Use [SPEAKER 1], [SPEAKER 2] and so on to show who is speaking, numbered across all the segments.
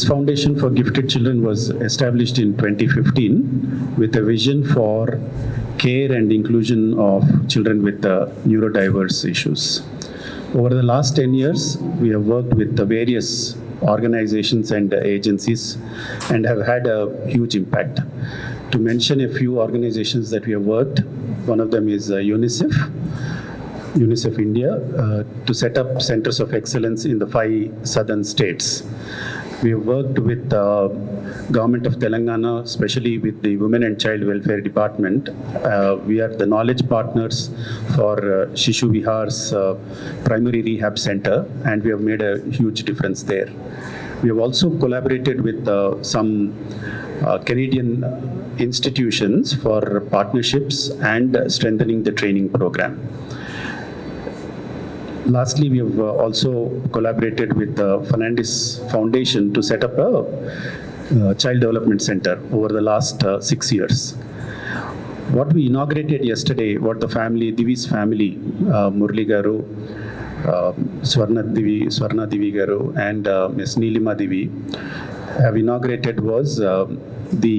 [SPEAKER 1] Divis Foundation for Gifted Children was established in 2015 with a vision for care and inclusion of children with neurodiverse issues. Over the last 10 years, we have worked with the various organizations and agencies and have had a huge impact. To mention a few organizations that we have worked, one of them is UNICEF India, to set up centers of excellence in the 5 southern states. We have worked with the Government of Telangana, especially with the Women and Child Welfare Department. We are the knowledge partners for Shishu Vihar's primary rehab center, and we have made a huge difference there. We have also collaborated with some Canadian institutions for partnerships and strengthening the training program. Lastly, we have also collaborated with the Fernandes Foundation to set up a child development center over the last 6 years. What we inaugurated yesterday, what the family, Divi's family, Murli Garu, Swarna Divi Garu, and Ms. Neelima Divi have inaugurated was the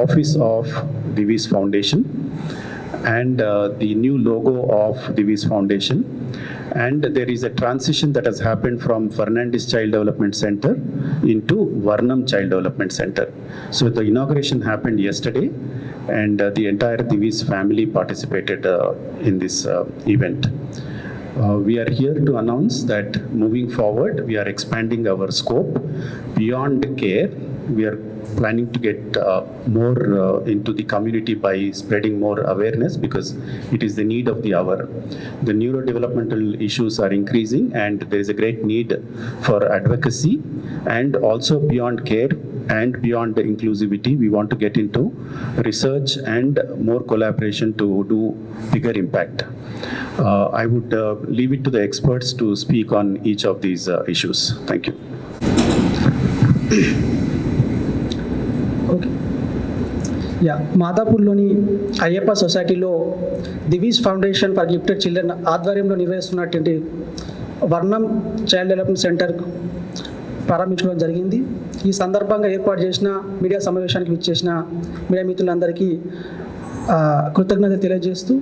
[SPEAKER 1] office of Divi's Foundation and the new logo of Divi's Foundation. And there is a transition that has happened from Fernandes Child Development Center into Varnam Child Development Center. So the inauguration happened yesterday, and the entire Divi's family participated in this event. We are here to announce that moving forward, we are expanding our scope beyond care. We are planning to get more into the community by spreading more awareness, because it is the need of the hour. The neurodevelopmental issues are increasing, and there is a great need for advocacy, and also beyond care and beyond the inclusivity, we want to get into research and more collaboration to do bigger impact. I would leave it to the experts to speak on each of these issues. Thank you.
[SPEAKER 2] Okay మాదాపూర్లోని అయ్యప్ప సొసైటీలో Divi's foundation for gifted children ఆధ్వర్యంలో నిర్వహిస్తున్నటువంటి వర్ణం child development centre ప్రారంభించడం జరిగింది. ఈ సందర్భంగా ఏర్పాటు చేసిన మీడియా సమావేశానికి విచ్చేసిన మీడియా మిత్రులందరికీ కృతజ్ఞత తెలియజేస్తూ,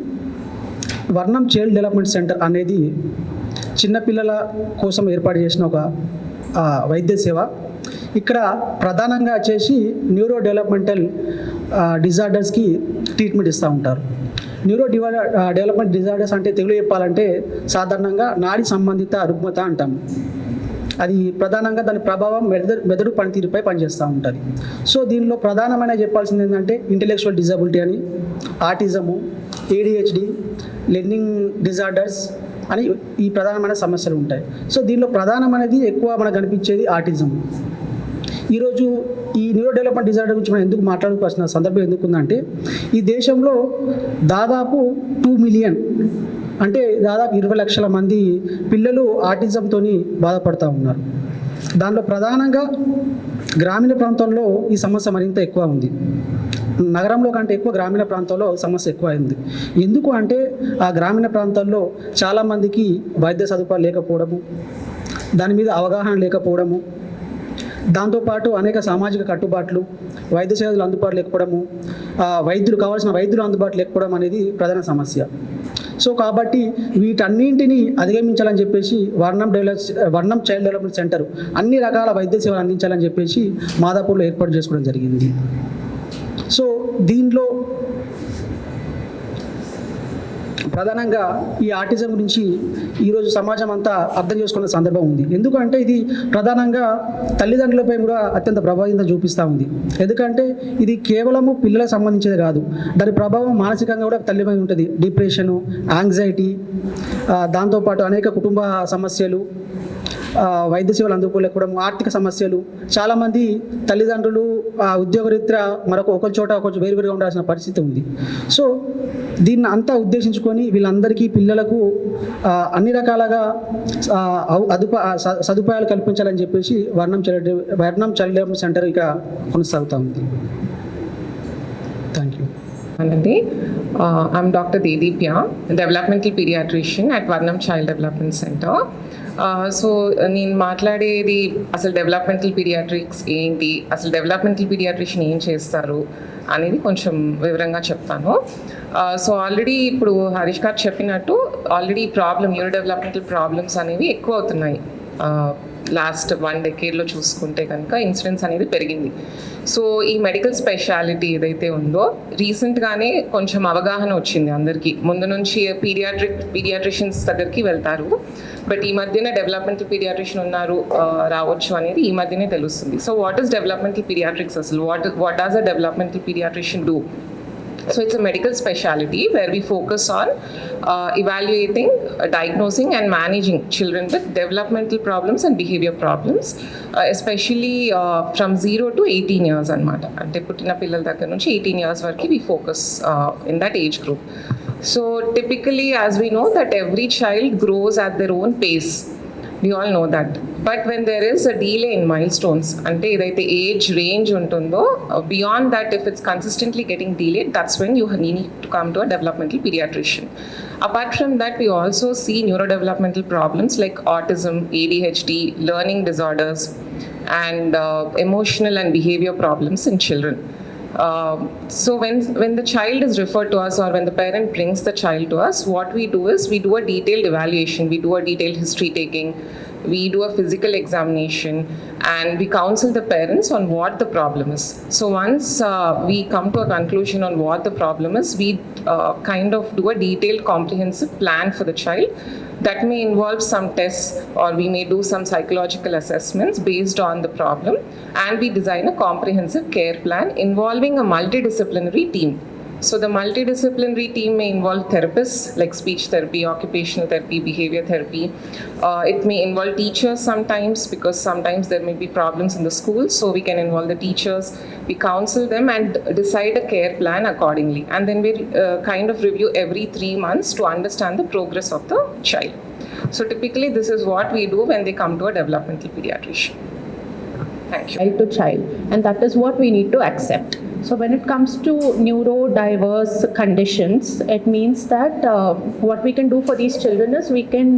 [SPEAKER 2] వర్ణం చైల్డ్ డెవలప్మెంట్ సెంటర్ అనేది చిన్నపిల్లల కోసం ఏర్పాటు చేసిన ఒక వైద్య సేవ. ఇక్కడ ప్రధానంగా వచ్చేసి న్యూరో డెవలప్మెంటల్ డిజార్డర్స్కి ట్రీట్మెంట్ ఇస్తూ ఉంటారు. డెవలప్మెంట్ డిజార్డర్స్ అంటే తెలుగు చెప్పాలంటే సాధారణంగా నాడి సంబంధిత రుగ్మత అంటాము. అది ప్రధానంగా దాని ప్రభావం మెదడు పనితీరుపై పనిచేస్తూ ఉంటుంది. సో దీనిలో ప్రధానమైన చెప్పాల్సింది ఏంటంటే ఇంటెలెక్చువల్ డిజబిలిటీ అని, ఆటిజము, ADHD, లెర్నింగ్ డిజార్డర్స్ అని ఈ ప్రధానమైన సమస్యలు ఉంటాయి. సో దీనిలో ప్రధానమైనది ఎక్కువ మనకు కనిపించేది ఆటిజం. ఈరోజు ఈ న్యూరో డెవలప్మెంట్ డిజార్డర్ గురించి మనం ఎందుకు మాట్లాడుకోవాల్సిన సందర్భం ఎందుకుందంటే, ఈ దేశంలో దాదాపు 2 మిలియన్ అంటే దాదాపు 20 లక్షల మంది పిల్లలు ఆటిజంతో బాధపడుతూ ఉన్నారు. దానిలో ప్రధానంగా గ్రామీణ ప్రాంతంలో ఈ సమస్య మరింత ఎక్కువ ఉంది. నగరంలో కంటే ఎక్కువ గ్రామీణ ప్రాంతాల్లో సమస్య ఎక్కువ అయింది. ఎందుకు అంటే ఆ గ్రామీణ ప్రాంతాల్లో చాలామందికి వైద్య సదుపాయాలు లేకపోవడము, దాని మీద అవగాహన లేకపోవడము, దాంతోపాటు అనేక సామాజిక కట్టుబాట్లు, వైద్య సేవలు అందుబాటు లేకపోవడము, కావాల్సిన వైద్యులు అందుబాటు లేకపోవడం అనేది ప్రధాన సమస్య. సో కాబట్టి వీటన్నింటినీ అధిగమించాలని చెప్పేసి వర్ణం చైల్డ్ డెవలప్మెంట్ సెంటర్ అన్ని రకాల వైద్య సేవలు అందించాలని చెప్పేసి మాదాపూర్లో ఏర్పాటు చేసుకోవడం జరిగింది. సో దీనిలో ప్రధానంగా ఈ ఆటిజం గురించి ఈరోజు సమాజం అంతా అర్థం చేసుకున్న సందర్భం ఉంది. ఎందుకంటే ఇది ప్రధానంగా తల్లిదండ్రులపై కూడా అత్యంత ప్రభావితం చూపిస్తూ ఉంది. ఎందుకంటే ఇది కేవలము పిల్లలకు సంబంధించేది కాదు, దాని ప్రభావం మానసికంగా కూడా తల్లిపై ఉంటుంది. డిప్రెషను, యాంగ్జైటీ, దాంతోపాటు అనేక కుటుంబ సమస్యలు, వైద్య సేవలు అందుకోలేకపోవడం, ఆర్థిక సమస్యలు. చాలామంది తల్లిదండ్రులు ఉద్యోగరీత్యా ఒక చోట వేరువేరుగా ఉండాల్సిన పరిస్థితి ఉంది. సో దీన్ని అంతా ఉద్దేశించుకొని వీళ్ళందరికీ పిల్లలకు అన్ని రకాలుగా సదుపాయాలు కల్పించాలని చెప్పేసి వర్ణం చైల్డ్ డెవలప్మెంట్ సెంటర్ ఇక్కడ కొనసాగుతూ ఉంది. Thank you.
[SPEAKER 3] I'm Dr. Divi, developmental pediatrician at Varnam Child Development Center. So నేను మాట్లాడేది అసలు డెవలప్మెంటల్ పీడియాట్రిక్స్ ఏంటి, అసలు డెవలప్మెంటల్ పీడియాట్రిషియన్ ఏం చేస్తారు అనేది కొంచెం వివరంగా చెప్తాను. సో ఆల్రెడీ ఇప్పుడు హరీష్ గారు చెప్పినట్టు ఆల్రెడీ న్యూరో డెవలప్మెంటల్ ప్రాబ్లమ్స్ అనేవి ఎక్కువ అవుతున్నాయి. లాస్ట్ 1 decade చూసుకుంటే కనుక ఇన్సిడెన్స్ అనేది పెరిగింది. సో ఈ మెడికల్ స్పెషాలిటీ ఏదైతే ఉందో రీసెంట్గానే కొంచెం అవగాహన వచ్చింది అందరికీ. ముందు నుంచి పీడియాట్రిషియన్స్ దగ్గరికి వెళ్తారు, బట్ ఈ మధ్యన డెవలప్మెంటల్ పీడియాట్రిషియన్ ఉన్నారు, రావచ్చు అనేది ఈ మధ్యనే తెలుస్తుంది. So what is developmental paediatrics అసలు? What does a developmental paediatrician do? So it's a medical specialty where we focus on evaluating, diagnosing and managing children with developmental problems and behavior problems, especially from 0 to 18 years anamata. Ante puttina pillal daggara nunchi 18 years variki we focus in that age group. So typically, as we know, that every child grows at their own pace. We all know that. But when there is a delay in milestones, ante edaithe age range untundo, beyond that, if it's consistently getting delayed, that's when you need to come to a developmental pediatrician. Apart from that, we also see neurodevelopmental problems like autism, ADHD, learning disorders, and emotional and behavior problems in children. So when the child is referred to us, or when the parent brings the child to us, what we do is we do a detailed evaluation, we do a detailed history taking, we do a physical examination, and we counsel the parents on what the problem is. So once we come to a conclusion on what the problem is, we kind of do a detailed comprehensive plan for the child. That may involve some tests, or we may do some psychological assessments based on the problem, and we design a comprehensive care plan involving a multidisciplinary team. So the multidisciplinary team may involve therapists like speech therapy, occupational therapy, behavior therapy. It may involve teachers sometimes, because sometimes there may be problems in the school, so we can involve the teachers. We counsel them and decide a care plan accordingly. And then we kind of review every 3 months to understand the progress of the child. So typically this is what we do when they come to a developmental pediatrician. Thank you.
[SPEAKER 4] Child to child, and that is what we need to accept. So when it comes to neurodiverse conditions, it means that what we can do for these children is we can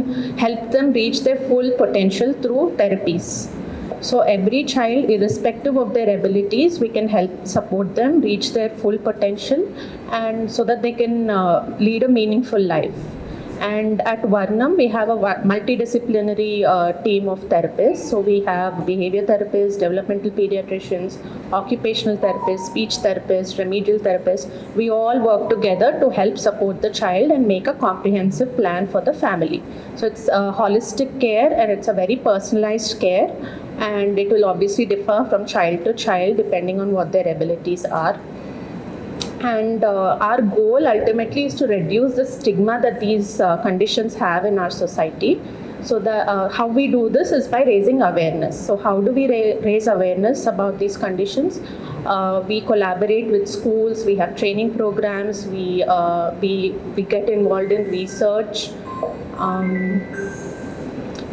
[SPEAKER 4] help them reach their full potential through therapies. So every child, irrespective of their abilities, we can help support them reach their full potential, and so that they can lead a meaningful life. And at Varnam, we have a multidisciplinary team of therapists. So we have behavior therapists, developmental pediatricians, occupational therapists, speech therapists, remedial therapists. We all work together to help support the child and make a comprehensive plan for the family. So it's a holistic care, and it's a very personalized care, and it will obviously differ from child to child depending on what their abilities are. And our goal ultimately is to reduce the stigma that these conditions have in our society. So how we do this is by raising awareness. So how do we raise awareness about these conditions? We collaborate with schools, we have training programs, we get involved in research.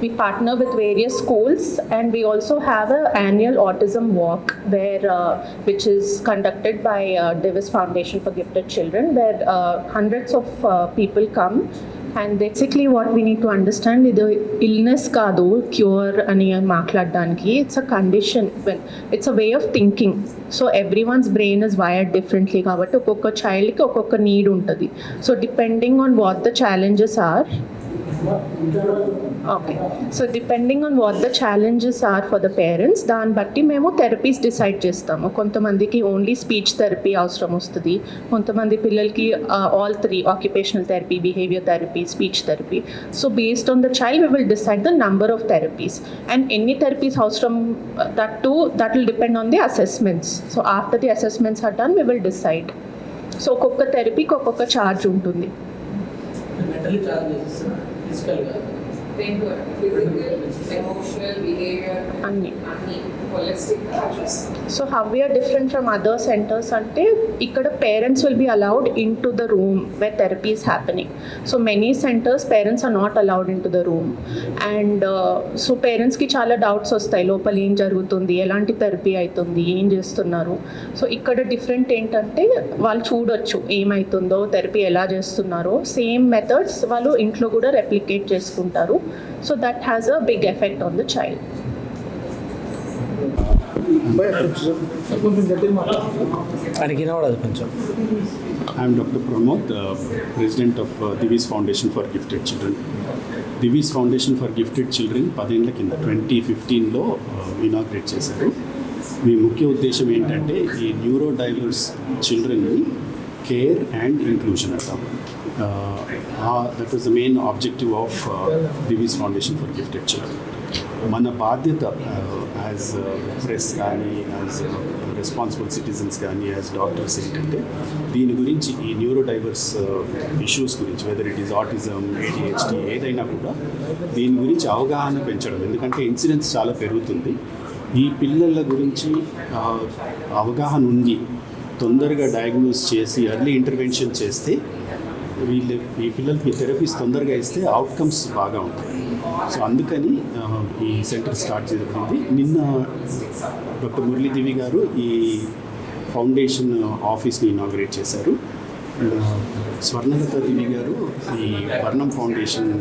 [SPEAKER 4] We partner with various schools, and we also have an annual autism walk which is conducted by DIVIS Foundation for Gifted Children, where hundreds of people come. And basically what we need to understand is the illness kaadu cure ani maatladaniki. It's a condition, it's a way of thinking. So everyone's brain is wired differently kabatti okokka child ki okokka need untadi. So depending on what the challenges are, okay, so depending on what the challenges are for the parents, దాన్ని బట్టి మేము therapies decide చేస్తాము. కొంతమందికి only speech therapy అవసరం వస్తుంది, కొంతమంది పిల్లలకి all 3 occupational therapy, behaviour therapy, speech therapy. So based on the child we will decide the number of therapies, and ఎన్ని థెరపీస్ అవసరం, that will depend on the assessments. So after the assessments are done, we will decide. So ఒక్కొక్క థెరపీకి ఒక్కొక్క charge ఉంటుంది.
[SPEAKER 5] mentally challenges, physically,
[SPEAKER 3] physical, emotional, behavior,
[SPEAKER 4] అన్నీ.
[SPEAKER 3] holistic charges.
[SPEAKER 4] So how we are different from other centers ante ikkada parents will be allowed into the room where therapy is happening. So many centers parents are not allowed into the room, and so parents ki chaala doubts vastayi, lopala em jarugutundi, elanti therapy aitundi, em chestunnaru. So ikkada different entante vallu చూడొచ్చు ఏమైతుందో, therapy ఎలా చేస్తున్నారో. Same methods వాళ్ళు ఇంట్లో కూడా replicate చేసుకుంటారు. So that has a big effect on the child.
[SPEAKER 5] అడిగిన వాడు అది కొంచెం
[SPEAKER 1] I am Dr. Pramod, President of Divis Foundation for Gifted Children. Divis Foundation for Gifted Children 10 ఏళ్ల కింద 2015లో ఇనాగ్రేట్ చేశారు. మీ ముఖ్య ఉద్దేశం ఏంటంటే ఈ న్యూరో డైవర్స్ చిల్డ్రన్ని కేర్ అండ్ ఇంక్లూజన్ అంటాం. That is the main objective of Divi's foundation for gifted children. మన బాధ్యత యాజ్ ప్రెస్ కానీ, యాజ్ రెస్పాన్సిబుల్ సిటిజన్స్ కానీ, యాజ్ డాక్టర్స్ ఏంటంటే దీని గురించి ఈ న్యూరో డైవర్స్ ఇష్యూస్ గురించి, whether it is autism, ADHD ఏదైనా కూడా దీని గురించి అవగాహన పెంచడం. ఎందుకంటే ఇన్సిడెన్స్ చాలా పెరుగుతుంది. ఈ పిల్లల గురించి అవగాహన ఉండి తొందరగా డయాగ్నోస్ చేసి ఎర్లీ ఇంటర్వెన్షన్ చేస్తే ఈ పిల్లలకి థెరపీస్ తొందరగా ఇస్తే అవుట్కమ్స్ బాగా ఉంటాయి. సో అందుకని ఈ సెంటర్ స్టార్ట్ చేయబడింది. నిన్న డాక్టర్ మురళీ దివి గారు ఈ ఫౌండేషన్ ఆఫీస్ని ఇనాగ్రేట్ చేశారు. స్వర్ణలత దివి గారు ఈ వర్ణం ఫౌండేషన్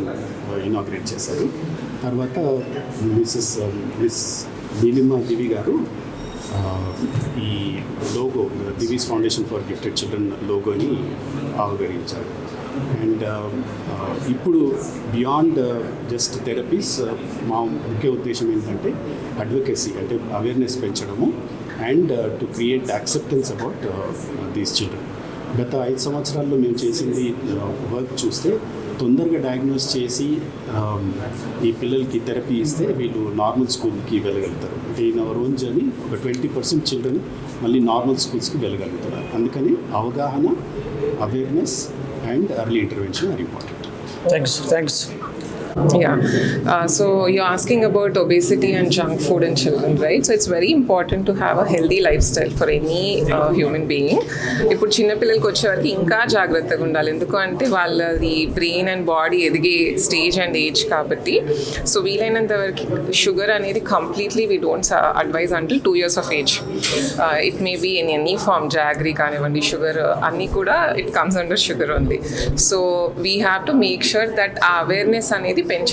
[SPEAKER 1] ఇనాగ్రేట్ చేశారు. తర్వాత మిస్ నీలిమా దివి గారు ఈ logo Divi's foundation for gifted children లోగోని ఆవిష్కరించారు. అండ్ ఇప్పుడు బియాండ్ జస్ట్ థెరపీస్ మా ముఖ్య ఉద్దేశం ఏంటంటే అడ్వకేసీ, అంటే అవేర్నెస్ పెంచడము and to create acceptance about these children. గత 5 సంవత్సరాల్లో మేము చేసింది వర్క్ చూస్తే తొందరగా డయాగ్నోస్ చేసి ఈ పిల్లలకి థెరపీ ఇస్తే వీళ్ళు నార్మల్ స్కూల్కి వెళ్ళగలుగుతారు. అంటే ఇన్ అవర్ ఓన్ జర్నీ ఒక 20% చిల్డ్రన్ మళ్ళీ నార్మల్ స్కూల్స్కి వెళ్ళగలుగుతున్నారు. అందుకని అవగాహన, awareness and early intervention are important.
[SPEAKER 5] Thanks.
[SPEAKER 3] Yeah. So you're asking about obesity and junk food in children, right? So it's very important to have a healthy lifestyle for any human being. ఇప్పుడు చిన్నపిల్లలకి వచ్చేవారికి ఇంకా జాగ్రత్తగా ఉండాలి. ఎందుకంటే వాళ్ళది brain and body ఎదిగే stage and age కాబట్టి. So వీలైనంత వరకు షుగర్ అనేది completely we don't advise until 2 years of age. It may be in any form, jaggery కానివ్వండి, షుగర్ అన్నీ కూడా ఇట్ కమ్స్ అండర్ షుగర్ ఉంది. So we have to make sure that ఆ awareness అనేది పెంచాలి.